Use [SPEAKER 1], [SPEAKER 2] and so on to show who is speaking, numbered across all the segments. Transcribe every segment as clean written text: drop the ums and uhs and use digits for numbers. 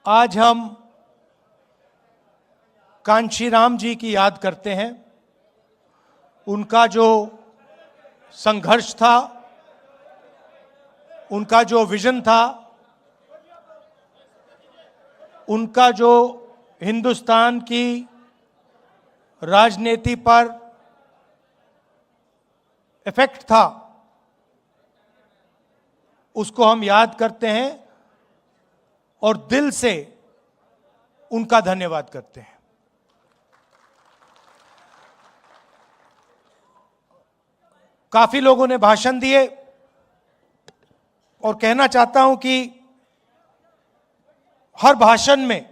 [SPEAKER 1] आज हम कांशीराम जी की याद करते हैं। उनका जो संघर्ष था, उनका जो विजन था, उनका जो हिंदुस्तान की राजनीति पर इफेक्ट था, उसको हम याद करते हैं और दिल से उनका धन्यवाद करते हैं। काफी लोगों ने भाषण दिए और कहना चाहता हूं कि हर भाषण में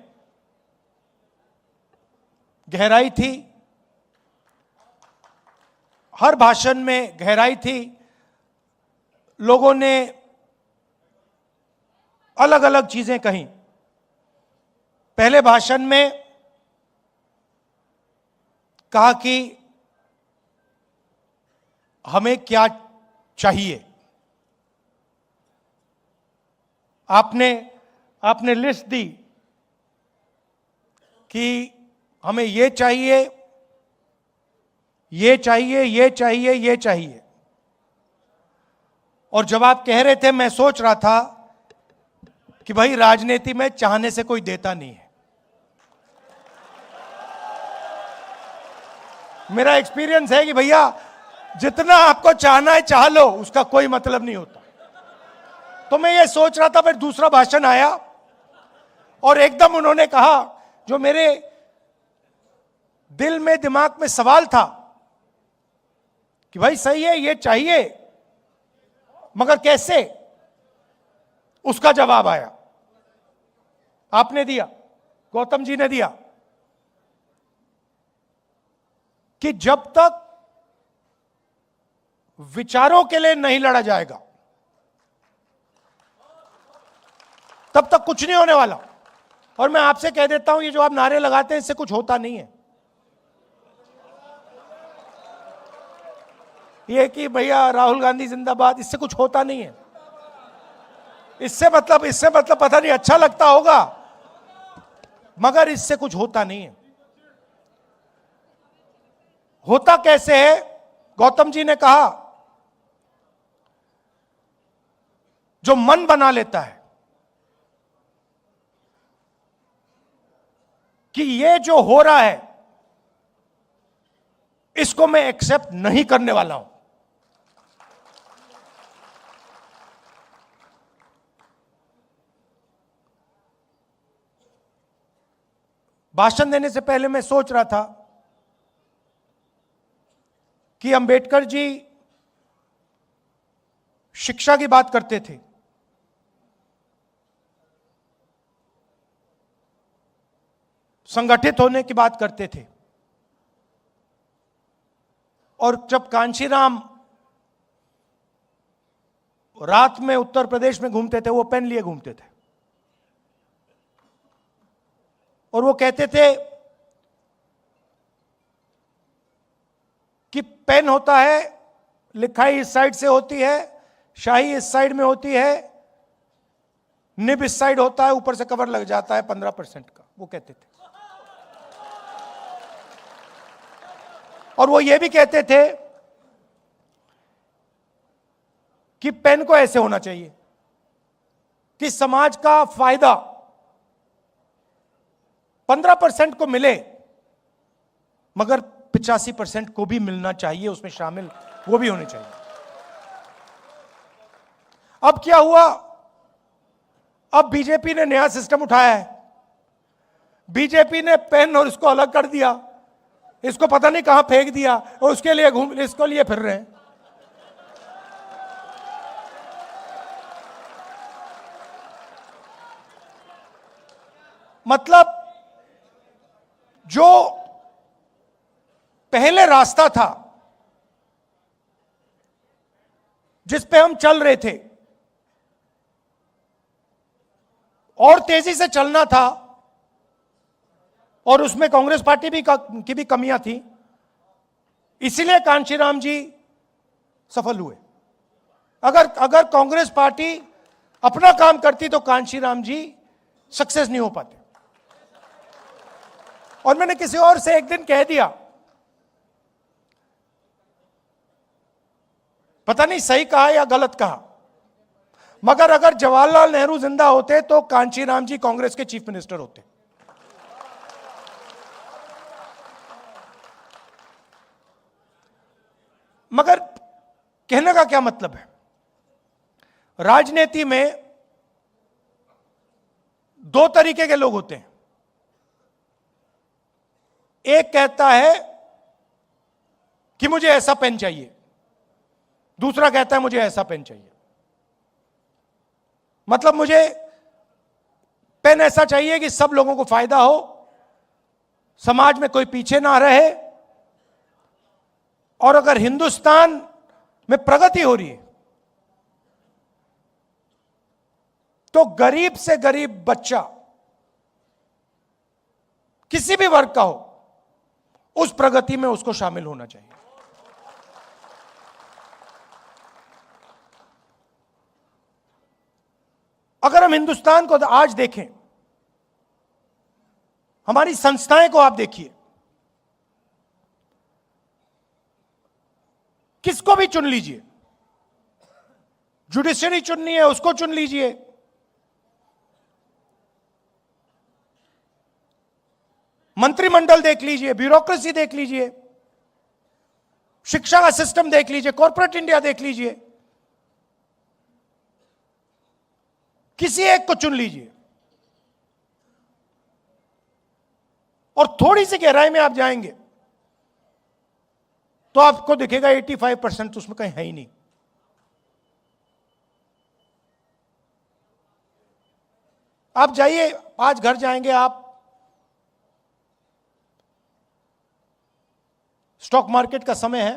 [SPEAKER 1] गहराई थी, हर भाषण में गहराई थी। लोगों ने अलग अलग चीजें कही। पहले भाषण में कहा कि हमें क्या चाहिए। आपने लिस्ट दी कि हमें ये चाहिए, ये चाहिए, ये चाहिए, ये चाहिए। और जब आप कह रहे थे, मैं सोच रहा था कि भाई राजनीति में चाहने से कोई देता नहीं है। मेरा एक्सपीरियंस है कि भैया जितना आपको चाहना है चाह लो, उसका कोई मतलब नहीं होता। तो मैं ये सोच रहा था, फिर दूसरा भाषण आया और एकदम उन्होंने कहा जो मेरे दिल में दिमाग में सवाल था कि भाई सही है, ये चाहिए, मगर कैसे? उसका जवाब आया, आपने दिया, गौतम जी ने दिया कि जब तक विचारों के लिए नहीं लड़ा जाएगा तब तक कुछ नहीं होने वाला। और मैं आपसे कह देता हूं, ये जो आप नारे लगाते हैं, इससे कुछ होता नहीं है। ये कि भैया राहुल गांधी जिंदाबाद, इससे कुछ होता नहीं है। इससे मतलब पता नहीं अच्छा लगता होगा, मगर इससे कुछ होता नहीं है। होता कैसे है? गौतम जी ने कहा, जो मन बना लेता है कि ये जो हो रहा है इसको मैं एक्सेप्ट नहीं करने वाला हूं। भाषण देने से पहले मैं सोच रहा था कि अंबेडकर जी शिक्षा की बात करते थे, संगठित होने की बात करते थे, और जब कांशीराम रात में उत्तर प्रदेश में घूमते थे, वो पेन लिए घूमते थे और वो कहते थे कि पेन होता है, लिखाई इस साइड से होती है, शाही इस साइड में होती है, निब इस साइड होता है, ऊपर से कवर लग जाता है 15% का, वो कहते थे। और वो ये भी कहते थे कि पेन को ऐसे होना चाहिए कि समाज का फायदा 15% को मिले, मगर 85% को भी मिलना चाहिए, उसमें शामिल वो भी होने चाहिए। अब क्या हुआ? अब बीजेपी ने नया सिस्टम उठाया है। बीजेपी ने पेन और इसको अलग कर दिया, इसको पता नहीं कहां फेंक दिया, और उसके लिए इसको लिए फिर रहे हैं। मतलब जो पहले रास्ता था जिस पे हम चल रहे थे, और तेजी से चलना था, और उसमें कांग्रेस पार्टी की भी कमियां थी, इसीलिए कांशीराम जी सफल हुए। अगर कांग्रेस पार्टी अपना काम करती तो कांशीराम जी सक्सेस नहीं हो पाते। और मैंने किसी और से एक दिन कह दिया, पता नहीं सही कहा या गलत कहा, मगर अगर जवाहरलाल नेहरू जिंदा होते तो कांचीराम जी कांग्रेस के चीफ मिनिस्टर होते। मगर कहने का क्या मतलब है, राजनीति में दो तरीके के लोग होते हैं। एक कहता है कि मुझे ऐसा पेन चाहिए, दूसरा कहता है मुझे ऐसा पेन चाहिए। मतलब मुझे पेन ऐसा चाहिए कि सब लोगों को फायदा हो, समाज में कोई पीछे ना रहे, और अगर हिंदुस्तान में प्रगति हो रही है तो गरीब से गरीब बच्चा किसी भी वर्ग का हो, उस प्रगति में उसको शामिल होना चाहिए। अगर हम हिंदुस्तान को आज देखें, हमारी संस्थाएं को आप देखिए, किसको भी चुन लीजिए, जुडिशरी चुननी है उसको चुन लीजिए, मंत्रिमंडल देख लीजिए, ब्यूरोक्रेसी देख लीजिए, शिक्षा का सिस्टम देख लीजिए, कॉर्पोरेट इंडिया देख लीजिए, किसी एक को चुन लीजिए और थोड़ी सी गहराई में आप जाएंगे तो आपको दिखेगा 85% उसमें कहीं है ही नहीं। आप जाइए, आज घर जाएंगे आप, स्टॉक मार्केट का समय है,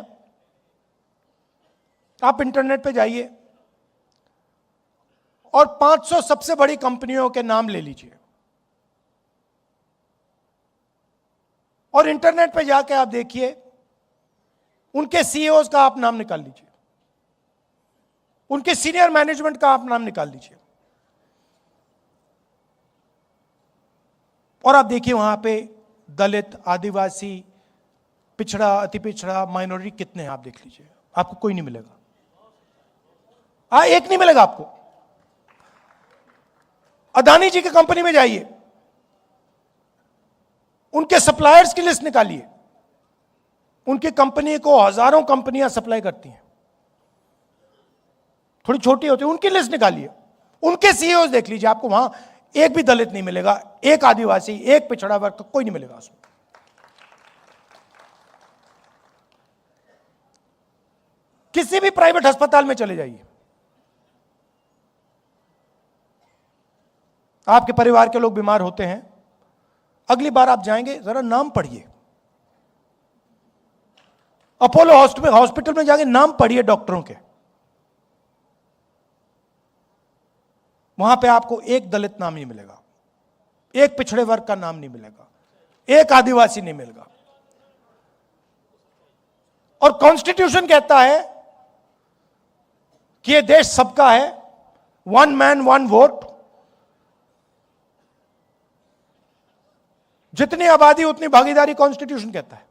[SPEAKER 1] आप इंटरनेट पे जाइए और 500 सबसे बड़ी कंपनियों के नाम ले लीजिए और इंटरनेट पे जाके आप देखिए, उनके सीईओज का आप नाम निकाल लीजिए, उनके सीनियर मैनेजमेंट का आप नाम निकाल लीजिए और आप देखिए वहां पे दलित, आदिवासी, पिछड़ा, अति पिछड़ा, माइनॉरिटी कितने हैं आप देख लीजिए, आपको कोई नहीं मिलेगा। एक नहीं मिलेगा आपको। अदानी जी की कंपनी में जाइए, उनके सप्लायर्स की लिस्ट निकालिए, उनकी कंपनी को हजारों कंपनियां सप्लाई करती हैं, थोड़ी छोटी होती है, उनकी लिस्ट निकालिए, उनके सीईओ देख लीजिए, आपको वहां एक भी दलित नहीं मिलेगा, एक आदिवासी, एक पिछड़ा वर्ग का कोई नहीं मिलेगा उसमें। किसी भी प्राइवेट अस्पताल में चले जाइए, आपके परिवार के लोग बीमार होते हैं, अगली बार आप जाएंगे जरा नाम पढ़िए, अपोलो हॉस्पिटल में जाके नाम पढ़िए डॉक्टरों के, वहां पे आपको एक दलित नाम नहीं मिलेगा, एक पिछड़े वर्ग का नाम नहीं मिलेगा, एक आदिवासी नहीं मिलेगा। और कॉन्स्टिट्यूशन कहता है कि यह देश सबका है, वन मैन वन वोट, जितनी आबादी उतनी भागीदारी, कॉन्स्टिट्यूशन कहता है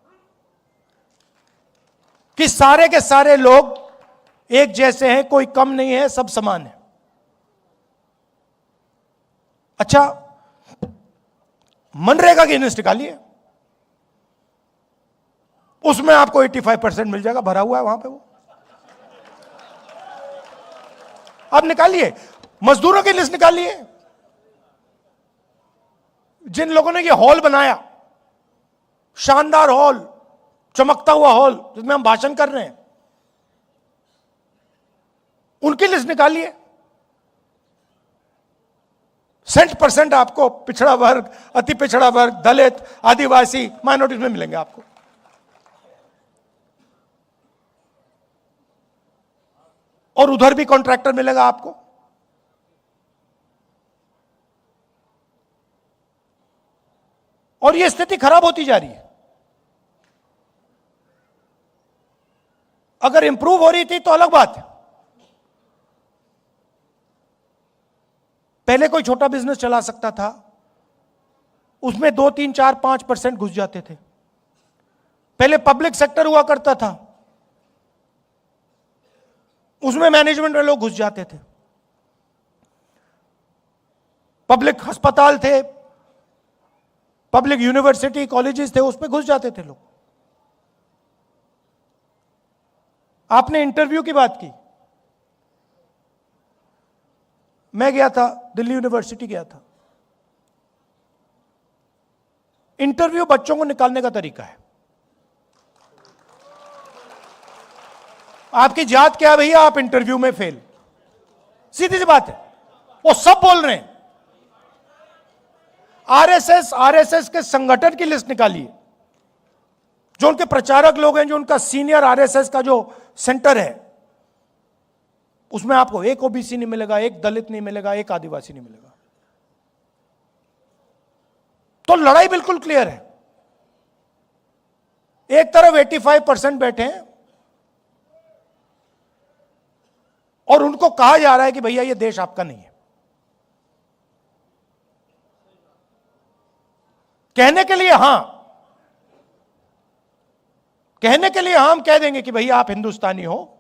[SPEAKER 1] कि सारे के सारे लोग एक जैसे हैं, कोई कम नहीं है, सब समान है। अच्छा, मनरेगा की लिस्ट निकालिए, उसमें आपको 85% मिल जाएगा, भरा हुआ है वहां पे वो, आप निकालिए। मजदूरों की लिस्ट निकालिए, जिन लोगों ने ये हॉल बनाया, शानदार हॉल, चमकता हुआ हॉल जिसमें हम भाषण कर रहे हैं, उनकी लिस्ट निकालिए। 60% आपको पिछड़ा वर्ग, अति पिछड़ा वर्ग, दलित, आदिवासी, माइनॉरिटीज में मिलेंगे आपको। और उधर भी कॉन्ट्रैक्टर मिलेगा आपको। और यह स्थिति खराब होती जा रही है। अगर इंप्रूव हो रही थी तो अलग बात है। पहले कोई छोटा बिजनेस चला सकता था, उसमें 2, 3, 4, 5% घुस जाते थे। पहले पब्लिक सेक्टर हुआ करता था, उसमें मैनेजमेंट में लोग घुस जाते थे। पब्लिक अस्पताल थे, पब्लिक यूनिवर्सिटी कॉलेजेस थे, उसमें घुस जाते थे लोग। आपने इंटरव्यू की बात की, मैं गया था, दिल्ली यूनिवर्सिटी गया था। इंटरव्यू बच्चों को निकालने का तरीका है। आपकी जात क्या है भैया, आप इंटरव्यू में फेल, सीधी सी बात है। वो सब बोल रहे हैं। आरएसएस के संगठन की लिस्ट निकालिए, जो उनके प्रचारक लोग हैं, जो उनका सीनियर आरएसएस का जो सेंटर है, उसमें आपको एक ओबीसी नहीं मिलेगा, एक दलित नहीं मिलेगा, एक आदिवासी नहीं मिलेगा। तो लड़ाई बिल्कुल क्लियर है। एक तरफ 85% बैठे हैं और उनको कहा जा रहा है कि भैया ये देश आपका नहीं है। कहने के लिए हां, कहने के लिए हम कह देंगे कि भैया आप हिंदुस्तानी हो,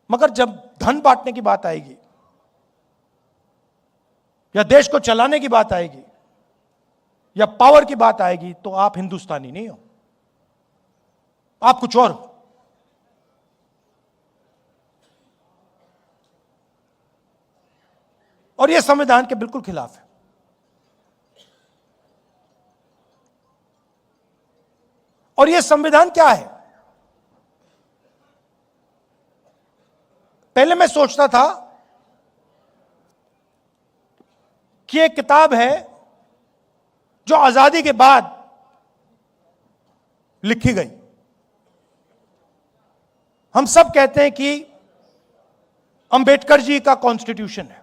[SPEAKER 1] मगर जब धन बांटने की बात आएगी या देश को चलाने की बात आएगी या पावर की बात आएगी, तो आप हिंदुस्तानी नहीं हो, आप कुछ और हो। और यह संविधान के बिल्कुल खिलाफ है। और यह संविधान क्या है? पहले मैं सोचता था कि एक किताब है जो आजादी के बाद लिखी गई। हम सब कहते हैं कि अंबेडकर जी का कॉन्स्टिट्यूशन है,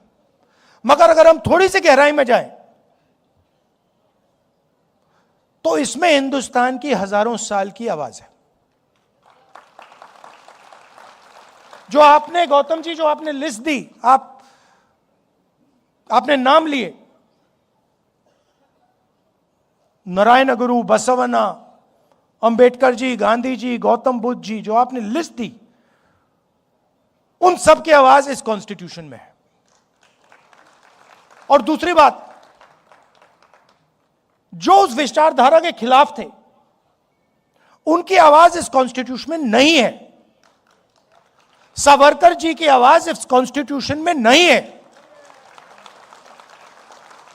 [SPEAKER 1] मगर अगर हम थोड़ी सी गहराई में जाएं तो इसमें हिंदुस्तान की हजारों साल की आवाज है। जो आपने, गौतम जी, जो आपने लिस्ट दी, आपने नाम लिए, नारायण गुरु, बसवन्ना, अंबेडकर जी, गांधी जी, गौतम बुद्ध जी, जो आपने लिस्ट दी, उन सब की आवाज इस कॉन्स्टिट्यूशन में है। और दूसरी बात, जो उस विचारधारा के खिलाफ थे, उनकी आवाज इस कॉन्स्टिट्यूशन में नहीं है। सावरकर जी की आवाज इस कॉन्स्टिट्यूशन में नहीं है।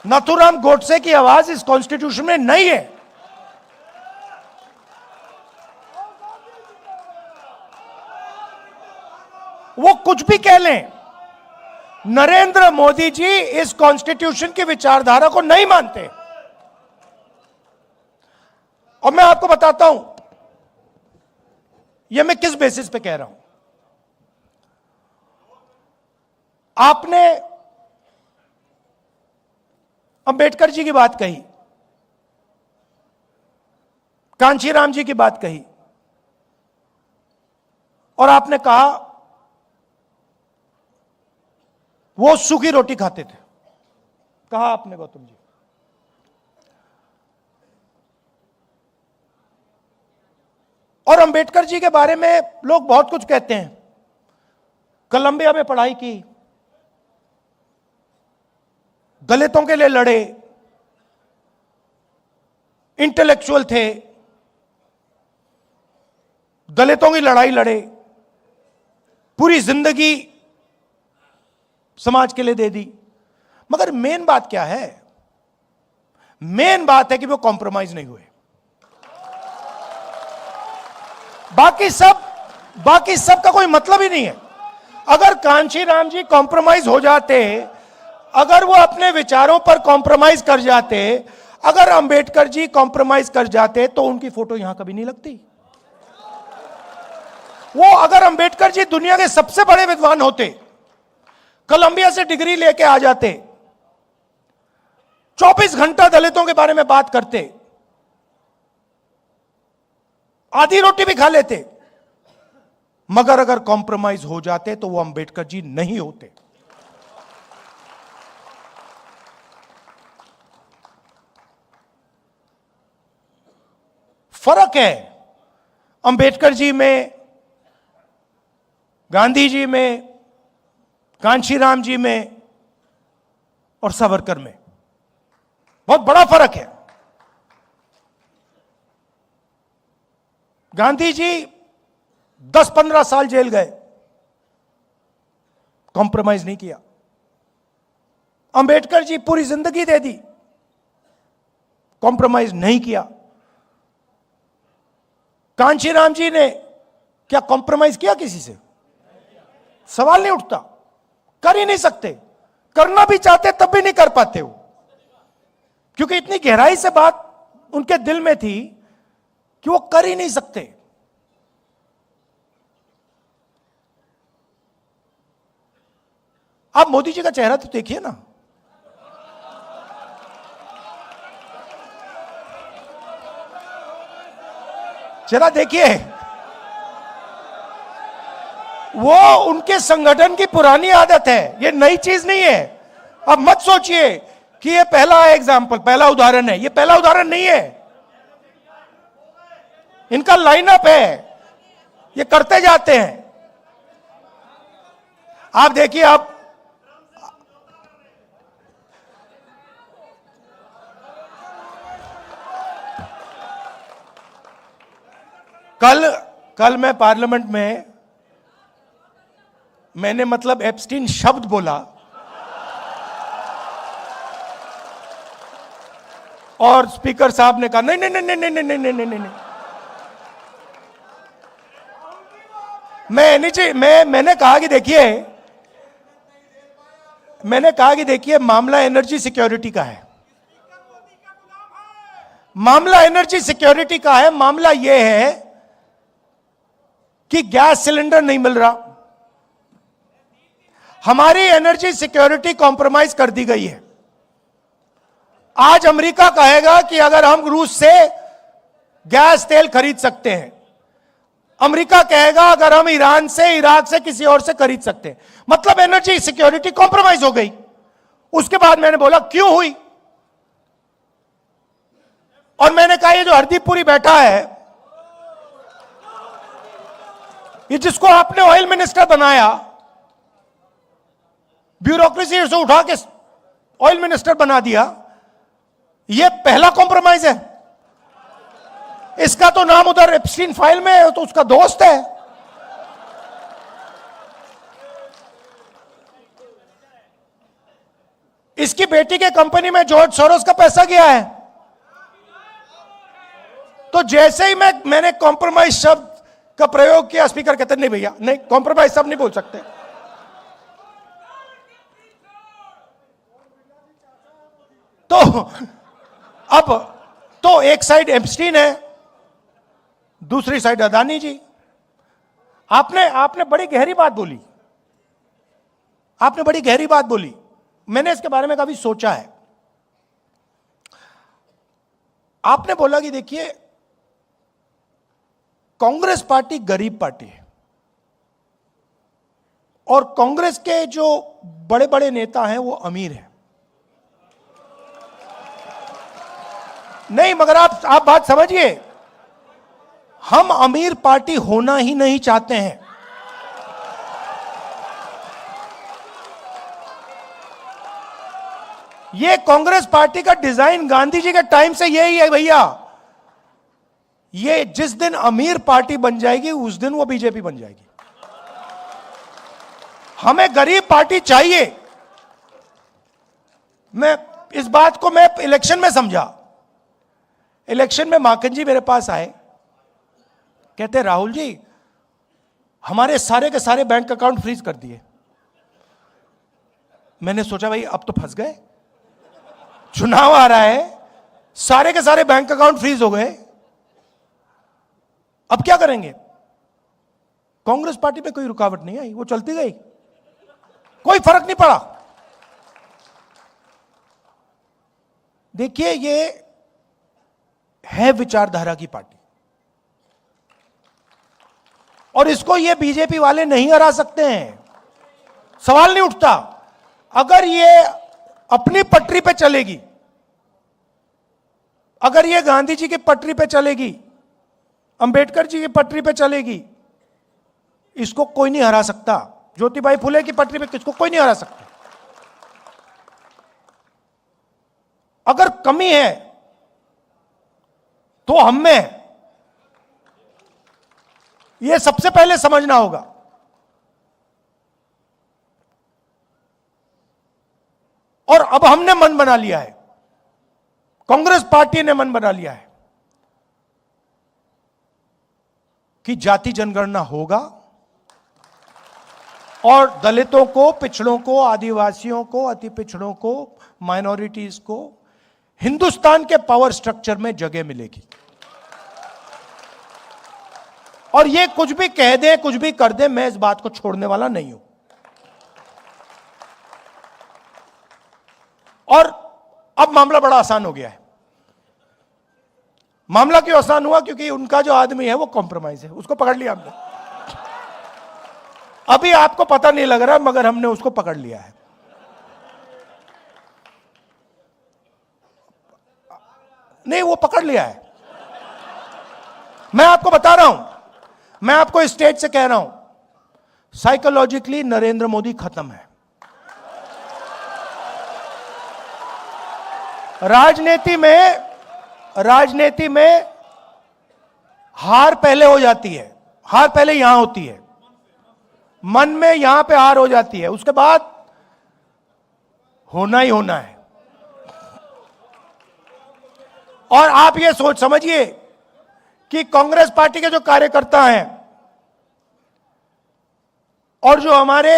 [SPEAKER 1] नाथूराम गोडसे की आवाज इस कॉन्स्टिट्यूशन में नहीं है। वो कुछ भी कह लें, नरेंद्र मोदी जी इस कॉन्स्टिट्यूशन की विचारधारा को नहीं मानते। और मैं आपको बताता हूं यह मैं किस बेसिस पे कह रहा हूं। आपने अंबेडकर जी की बात कही, कांशीराम जी की बात कही, और आपने कहा वो सूखी रोटी खाते थे, कहा आपने गौतम जी। और अंबेडकर जी के बारे में लोग बहुत कुछ कहते हैं। कोलंबिया में पढ़ाई की, दलितों के लिए लड़े, इंटेलेक्चुअल थे, दलितों की लड़ाई लड़े, पूरी जिंदगी समाज के लिए दे दी। मगर मेन बात क्या है? मेन बात है कि वो कॉम्प्रोमाइज नहीं हुए। बाकी सब का कोई मतलब ही नहीं है। अगर कांशीराम जी कॉम्प्रोमाइज हो जाते, अगर वो अपने विचारों पर कॉम्प्रोमाइज कर जाते, अगर अंबेडकर जी कॉम्प्रोमाइज कर जाते, तो उनकी फोटो यहां कभी नहीं लगती। वो, अगर अंबेडकर जी दुनिया के सबसे बड़े विद्वान होते, कोलंबिया से डिग्री लेके आ जाते, 24 घंटा दलितों के बारे में बात करते, आधी रोटी भी खा लेते, मगर अगर कॉम्प्रोमाइज हो जाते तो वो अंबेडकर जी नहीं होते। फर्क है अंबेडकर जी में, गांधी जी में, कांशीराम जी में और सावरकर में। बहुत बड़ा फर्क है। गांधी जी 10-15 साल जेल गए, कॉम्प्रोमाइज नहीं किया। अंबेडकर जी पूरी जिंदगी दे दी, कॉम्प्रोमाइज नहीं किया। कांशीराम जी ने क्या कॉम्प्रोमाइज किया किसी से? सवाल नहीं उठता, कर ही नहीं सकते। करना भी चाहते तब भी नहीं कर पाते हो, क्योंकि इतनी गहराई से बात उनके दिल में थी कि वो कर ही नहीं सकते। आप मोदी जी का चेहरा तो देखिए ना, जरा देखिए। वो उनके संगठन की पुरानी आदत है, ये नई चीज नहीं है। अब मत सोचिए कि ये पहला एग्जाम्पल, पहला उदाहरण है। ये पहला उदाहरण नहीं है, इनका लाइनअप है, ये करते जाते हैं। आप देखिए, आप कल मैं पार्लियामेंट में मैंने मतलब एप्स्टीन शब्द बोला और स्पीकर साहब ने कहा नहीं नहीं नहीं नहीं नहीं नहीं नहीं नहीं नहीं, मैं नहीं चाहिए। मैंने कहा कि देखिए मामला एनर्जी सिक्योरिटी का है, मामला एनर्जी सिक्योरिटी का है। मामला यह है कि गैस सिलेंडर नहीं मिल रहा, हमारी एनर्जी सिक्योरिटी कॉम्प्रोमाइज कर दी गई है। आज अमेरिका कहेगा कि अगर हम रूस से गैस तेल खरीद सकते हैं, अमेरिका कहेगा अगर हम ईरान से, इराक से, किसी और से खरीद सकते हैं, मतलब एनर्जी सिक्योरिटी कॉम्प्रोमाइज हो गई। उसके बाद मैंने बोला क्यों हुई, और मैंने कहा ये जो हरदीपपुरी बैठा है, ये जिसको आपने ऑयल मिनिस्टर बनाया, ब्यूरोक्रेसी से उठा के ऑयल मिनिस्टर बना दिया, ये पहला कॉम्प्रोमाइज है। इसका तो नाम उधर एप्स्टीन फाइल में है, तो उसका दोस्त है। इसकी बेटी के कंपनी में जॉर्ज सोरोस का पैसा गया है। तो जैसे ही मैंने कॉम्प्रोमाइज शब्द का प्रयोग किया, स्पीकर कहते नहीं भैया, नहीं कॉम्प्रोमाइज सब नहीं बोल सकते। तो अब तो एक साइड एप्स्टीन है, दूसरी साइड अदानी जी। आपने बड़ी गहरी बात बोली, आपने बड़ी गहरी बात बोली। मैंने इसके बारे में काफी सोचा है। आपने बोला कि देखिए कांग्रेस पार्टी गरीब पार्टी है और कांग्रेस के जो बड़े बड़े नेता हैं वो अमीर हैं। नहीं, मगर आप बात समझिए, हम अमीर पार्टी होना ही नहीं चाहते हैं। ये कांग्रेस पार्टी का डिजाइन गांधी जी के टाइम से यही है भैया। ये जिस दिन अमीर पार्टी बन जाएगी उस दिन वो बीजेपी बन जाएगी। हमें गरीब पार्टी चाहिए। मैं इस बात को मैं इलेक्शन में समझा। इलेक्शन में माखन जी मेरे पास आए, कहते राहुल जी हमारे सारे के सारे बैंक अकाउंट फ्रीज कर दिए। मैंने सोचा भाई अब तो फंस गए, चुनाव आ रहा है, सारे के सारे बैंक अकाउंट फ्रीज हो गए, अब क्या करेंगे। कांग्रेस पार्टी पे कोई रुकावट नहीं आई, वो चलती गई, कोई फर्क नहीं पड़ा। देखिए ये है विचारधारा की पार्टी और इसको ये बीजेपी वाले नहीं हरा सकते हैं, सवाल नहीं उठता। अगर ये अपनी पटरी पे चलेगी, अगर ये गांधी जी की पटरी पे चलेगी अंबेडकर जी की पटरी पे चलेगी, इसको कोई नहीं हरा सकता। ज्योतिबाई फुले की पटरी पे किसको कोई नहीं हरा सकता। अगर कमी है तो हम में है, यह सबसे पहले समझना होगा। और अब हमने मन बना लिया है, कांग्रेस पार्टी ने मन बना लिया है कि जाति जनगणना होगा और दलितों को, पिछड़ों को, आदिवासियों को, अति पिछड़ों को, माइनॉरिटीज को हिंदुस्तान के पावर स्ट्रक्चर में जगह मिलेगी। और ये कुछ भी कह दे, कुछ भी कर दे, मैं इस बात को छोड़ने वाला नहीं हूं। और अब मामला बड़ा आसान हो गया है। मामला क्यों आसान हुआ? क्योंकि उनका जो आदमी है वो कॉम्प्रोमाइज है, उसको पकड़ लिया हमने। अभी आपको पता नहीं लग रहा, मगर हमने उसको पकड़ लिया है। नहीं, वो पकड़ लिया है। मैं आपको बता रहा हूं, मैं आपको स्टेज से कह रहा हूं, साइकोलॉजिकली नरेंद्र मोदी खत्म है। राजनीति में हार पहले हो जाती है, हार पहले यहां होती है, मन में यहां पे हार हो जाती है, उसके बाद होना ही होना है। और आप ये सोच समझिए कि कांग्रेस पार्टी के जो कार्यकर्ता हैं और जो हमारे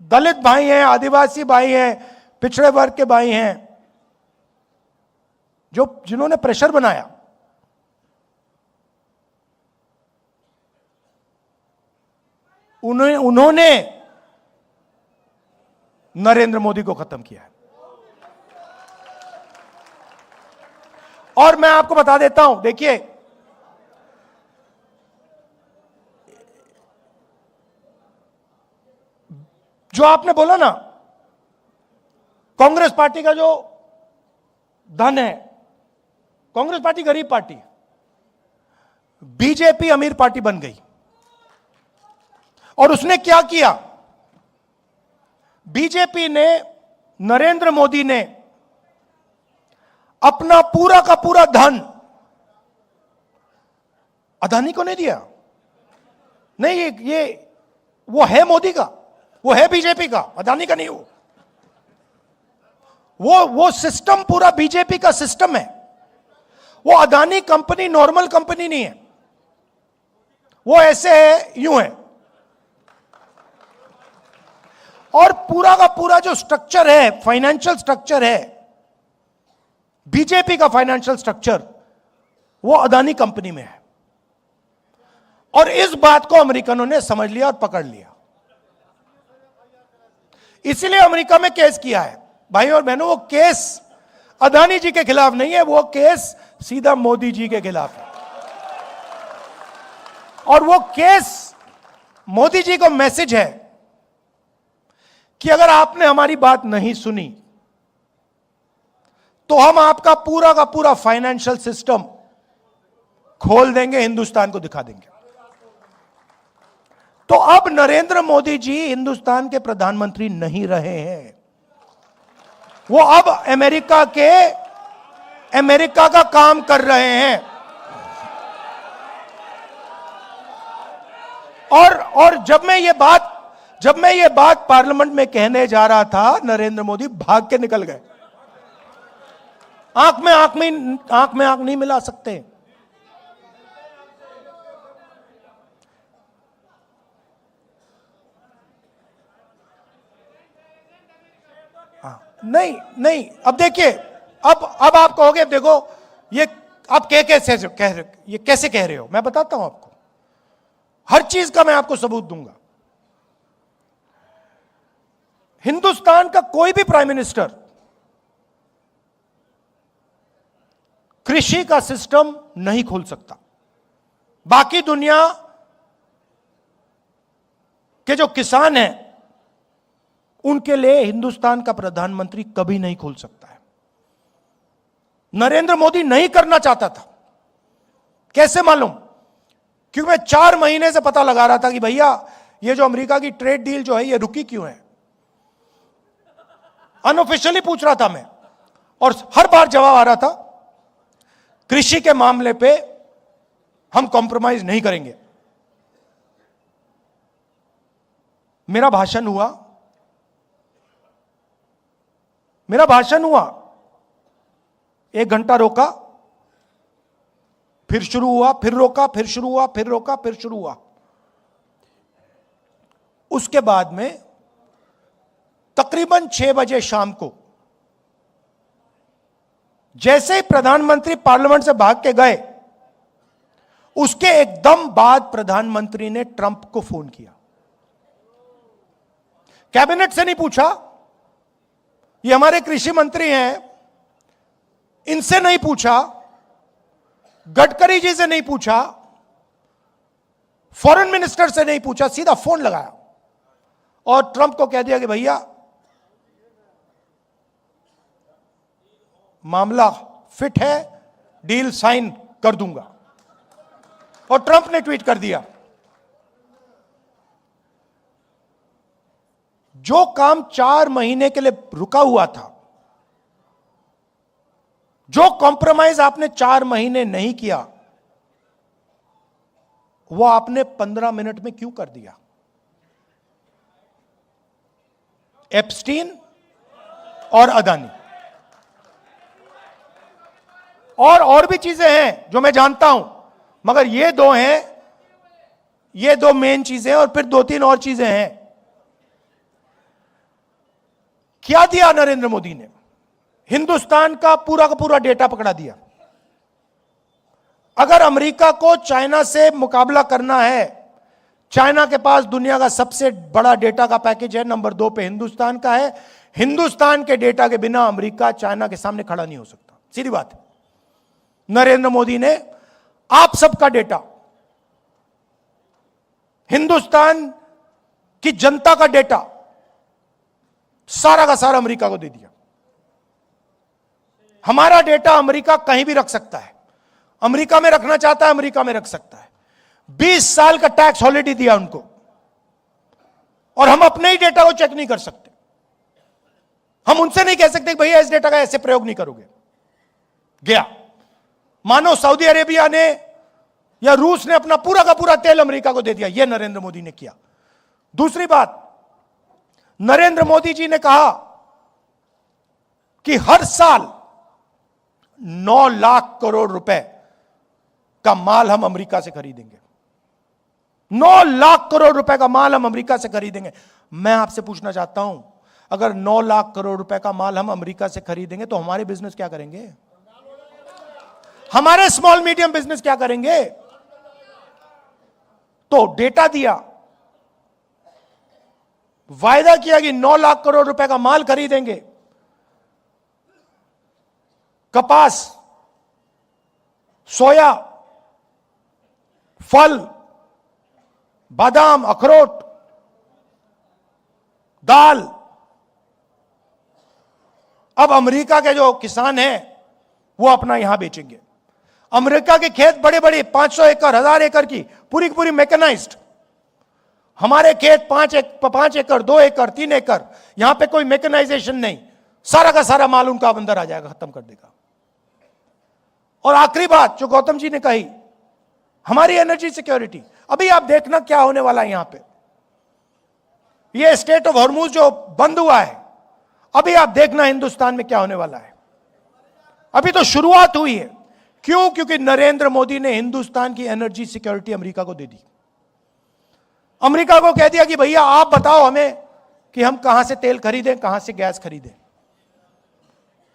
[SPEAKER 1] दलित भाई हैं, आदिवासी भाई हैं, पिछड़े वर्ग के भाई हैं, जिन्होंने प्रेशर बनाया, उन्होंने नरेंद्र मोदी को खत्म किया है। और मैं आपको बता देता हूं, देखिए, जो आपने बोला ना, कांग्रेस पार्टी का जो धन है, कांग्रेस पार्टी गरीब पार्टी, बीजेपी अमीर पार्टी बन गई। और उसने क्या किया? बीजेपी ने, नरेंद्र मोदी ने अपना पूरा का पूरा धन अदानी को नहीं दिया। नहीं, ये वो है मोदी का, वो है बीजेपी का, अदानी का नहीं। वो सिस्टम पूरा बीजेपी का सिस्टम है। वो अदानी कंपनी नॉर्मल कंपनी नहीं है, वो ऐसे है, यूं है। और पूरा का पूरा जो स्ट्रक्चर है, फाइनेंशियल स्ट्रक्चर है, बीजेपी का फाइनेंशियल स्ट्रक्चर, वो अदानी कंपनी में है। और इस बात को अमेरिकनों ने समझ लिया और पकड़ लिया। इसलिए अमेरिका में केस किया है। भाई और बहनों, वो केस अदानी जी के खिलाफ नहीं है, वो केस सीधा मोदी जी के खिलाफ है। और वो केस मोदी जी को मैसेज है कि अगर आपने हमारी बात नहीं सुनी तो हम आपका पूरा का पूरा फाइनेंशियल सिस्टम खोल देंगे, हिंदुस्तान को दिखा देंगे। तो अब नरेंद्र मोदी जी हिंदुस्तान के प्रधानमंत्री नहीं रहे हैं, वो अब अमेरिका का काम कर रहे हैं। और जब मैं ये बात पार्लियामेंट में कहने जा रहा था, नरेंद्र मोदी भाग के निकल गए। आंख में आंख नहीं मिला सकते। नहीं, अब देखिए, अब आप कहोगे, देखो ये आप कैसे कह रहे हो? मैं बताता हूं आपको, हर चीज का मैं आपको सबूत दूंगा। हिंदुस्तान का कोई भी प्राइम मिनिस्टर कृषि का सिस्टम नहीं खोल सकता। बाकी दुनिया के जो किसान हैं, उनके लिए हिंदुस्तान का प्रधानमंत्री कभी नहीं खोल सकता है। नरेंद्र मोदी नहीं करना चाहता था, कैसे मालूम? क्योंकि मैं 4 महीने से पता लगा रहा था कि भैया ये जो अमेरिका की ट्रेड डील जो है ये रुकी क्यों है। अनऑफिशियली पूछ रहा था मैं, और हर बार जवाब आ रहा था, कृषि के मामले पे हम कॉम्प्रोमाइज नहीं करेंगे। मेरा भाषण हुआ, 1 घंटा रोका, फिर शुरू हुआ, फिर रोका, फिर शुरू हुआ, फिर रोका, फिर शुरू हुआ। उसके बाद में तकरीबन 6 बजे शाम को जैसे ही प्रधानमंत्री पार्लियामेंट से भाग के गए, उसके एकदम बाद प्रधानमंत्री ने ट्रंप को फोन किया। कैबिनेट से नहीं पूछा, ये हमारे कृषि मंत्री हैं, इनसे नहीं पूछा, गडकरी जी से नहीं पूछा, फॉरेन मिनिस्टर से नहीं पूछा, सीधा फोन लगाया और ट्रंप को कह दिया कि भैया मामला फिट है, डील साइन कर दूंगा। और ट्रंप ने ट्वीट कर दिया, जो काम 4 महीने के लिए रुका हुआ था, जो कॉम्प्रोमाइज आपने 4 महीने नहीं किया, वो आपने 15 मिनट में क्यों कर दिया? एप्स्टीन और अदानी और भी चीजें हैं जो मैं जानता हूं, मगर ये 2 हैं, ये 2 मेन चीजें, और फिर 2-3 और चीजें हैं। क्या दिया नरेंद्र मोदी ने? हिंदुस्तान का पूरा डेटा पकड़ा दिया। अगर अमेरिका को चाइना से मुकाबला करना है, चाइना के पास दुनिया का सबसे बड़ा डेटा का पैकेज है, नंबर 2 पे हिंदुस्तान का है। हिंदुस्तान के डेटा के बिना अमेरिका चाइना के सामने खड़ा नहीं हो सकता, सीधी बात है। नरेंद्र मोदी ने आप सबका डेटा, हिंदुस्तान की जनता का डेटा, सारा का सारा अमेरिका को दे दिया। हमारा डेटा अमेरिका कहीं भी रख सकता है, अमेरिका में रखना चाहता है अमेरिका में रख सकता है। 20 साल का टैक्स हॉलिडे दिया उनको, और हम अपने ही डेटा को चेक नहीं कर सकते। हम उनसे नहीं कह सकते भैया इस डेटा का ऐसे प्रयोग नहीं करोगे। गया, मानो सऊदी अरेबिया ने या रूस ने अपना पूरा का पूरा तेल अमेरिका को दे दिया। यह नरेंद्र मोदी ने किया। दूसरी बात, नरेंद्र मोदी जी ने कहा कि हर साल 9 लाख करोड़ रुपए का माल हम अमेरिका से खरीदेंगे। 9 लाख करोड़ रुपए का माल हम अमेरिका से खरीदेंगे। मैं आपसे पूछना चाहता हूं, अगर 9 लाख करोड़ रुपए का माल हम अमेरिका से खरीदेंगे तो हमारे बिजनेस क्या करेंगे? हमारे स्मॉल मीडियम बिजनेस क्या करेंगे? तो डेटा दिया, वायदा किया कि 9 लाख करोड़ रुपए का माल खरीदेंगे। कपास, सोया, फल, बादाम, अखरोट, दाल। अब अमेरिका के जो किसान हैं वो अपना यहां बेचेंगे। अमेरिका के खेत बड़े बड़े 500 एकड़, 1000 एकड़ की पूरी मैकेनाइज्ड। हमारे खेत 5 एकड़, 2 एकड़, 3 एकड़, यहां पे कोई मैकेनाइजेशन नहीं। सारा का सारा माल उनका अंदर आ जाएगा, खत्म कर देगा। और आखिरी बात जो गौतम जी ने कही, हमारी एनर्जी सिक्योरिटी। अभी आप देखना क्या होने वाला है यहां पे। ये स्टेट ऑफ हॉर्मुज जो बंद हुआ है, अभी आप देखना हिंदुस्तान में क्या होने वाला है। अभी तो शुरुआत हुई है। क्यों? क्योंकि नरेंद्र मोदी ने हिंदुस्तान की एनर्जी सिक्योरिटी अमेरिका को दे दी। अमेरिका को कह दिया कि भैया आप बताओ हमें कि हम कहां से तेल खरीदें, कहां से गैस खरीदें।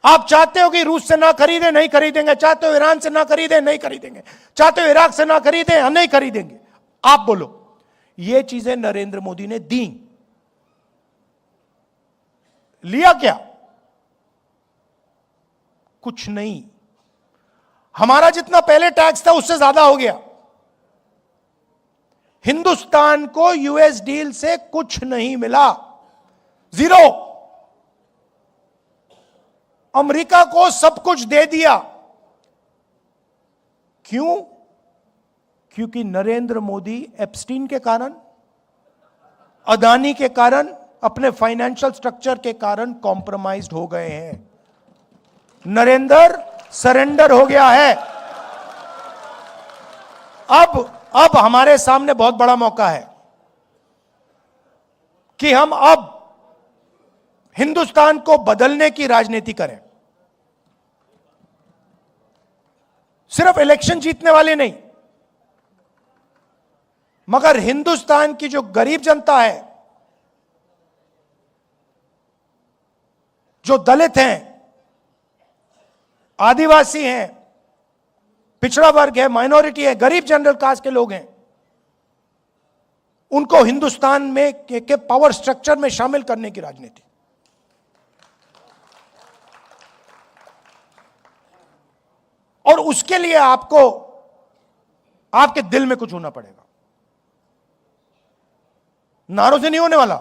[SPEAKER 1] आप चाहते हो कि रूस से ना खरीदें, नहीं खरीदेंगे। चाहते हो ईरान से ना खरीदें, नहीं खरीदेंगे। चाहते हो इराक से ना खरीदें, हम नहीं खरीदेंगे। आप बोलो। ये चीजें नरेंद्र मोदी ने दी। लिया क्या? कुछ नहीं। हमारा जितना पहले टैक्स था उससे ज्यादा हो गया। हिंदुस्तान को यूएस डील से कुछ नहीं मिला, जीरो। अमेरिका को सब कुछ दे दिया। क्यों? क्योंकि नरेंद्र मोदी एप्स्टीन के कारण, अदानी के कारण, अपने फाइनेंशियल स्ट्रक्चर के कारण कॉम्प्रोमाइज्ड हो गए हैं। नरेंद्र सरेंडर हो गया है। अब हमारे सामने बहुत बड़ा मौका है कि हम अब हिंदुस्तान को बदलने की राजनीति करें। सिर्फ इलेक्शन जीतने वाले नहीं, मगर हिंदुस्तान की जो गरीब जनता है, जो दलित हैं, आदिवासी हैं, पिछड़ा वर्ग है, माइनॉरिटी है, गरीब जनरल कास्ट के लोग हैं, उनको हिंदुस्तान में के पावर स्ट्रक्चर में शामिल करने की राजनीति। और उसके लिए आपको आपके दिल में कुछ होना पड़ेगा। नारों से नहीं होने वाला।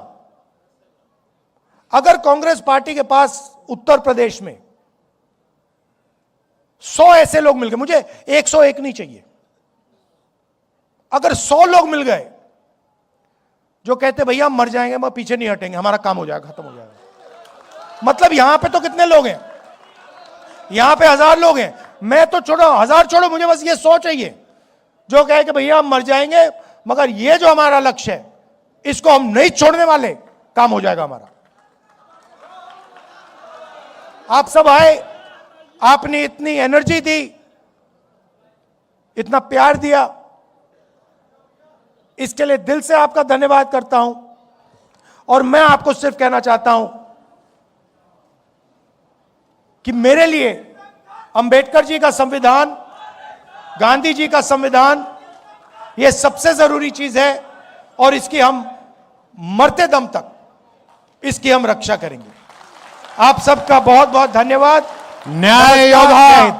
[SPEAKER 1] अगर कांग्रेस पार्टी के पास उत्तर प्रदेश में 100 ऐसे लोग मिल गए, मुझे 101 नहीं चाहिए, अगर 100 लोग मिल गए जो कहते भैया हम मर जाएंगे मगर पीछे नहीं हटेंगे, हमारा काम हो जाएगा, खत्म हो जाएगा। मतलब यहां पे तो कितने लोग हैं? यहां पे 1000 लोग हैं। मैं तो छोड़ो, 1000 छोड़ो, मुझे बस ये 100 चाहिए जो कहे कि भैया हम मर जाएंगे मगर ये जो हमारा लक्ष्य है इसको हम नहीं छोड़ने वाले, काम हो जाएगा हमारा। आप सब आए, आपने इतनी एनर्जी दी, इतना प्यार दिया, इसके लिए दिल से आपका धन्यवाद करता हूं। और मैं आपको सिर्फ कहना चाहता हूं कि मेरे लिए अंबेडकर जी का संविधान, गांधी जी का संविधान, यह सबसे जरूरी चीज है और इसकी हम मरते दम तक इसकी हम रक्षा करेंगे। आप सबका बहुत बहुत धन्यवाद।
[SPEAKER 2] न्याय योद्धा